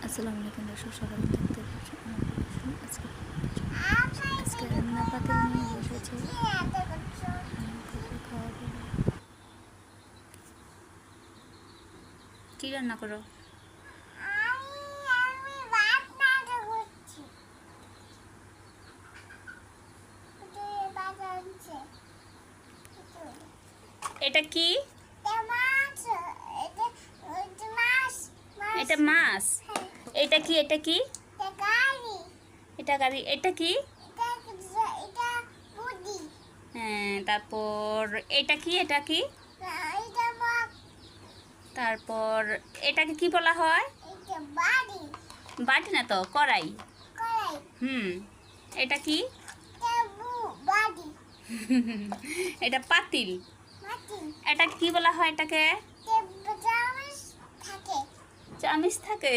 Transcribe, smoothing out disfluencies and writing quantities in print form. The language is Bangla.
আসসালামু আলাইকুম দর্শক, সকালে থাকতে আজকে রান্না পাতিল নিয়ে বসেছে। কি রান্না করো? এটা কি? এটা মাছ। এটা কি? এটা কি? এটা গাড়ি। এটা কি? হ্যাঁ, তারপর এটা কি? এটা কি? তারপর এটাকে কি বলা হয়? বাটি না তো, কড়াই। এটা কি? এটা পাতিল। এটা কি বলা হয় এটাকে? চামিচ থাকে।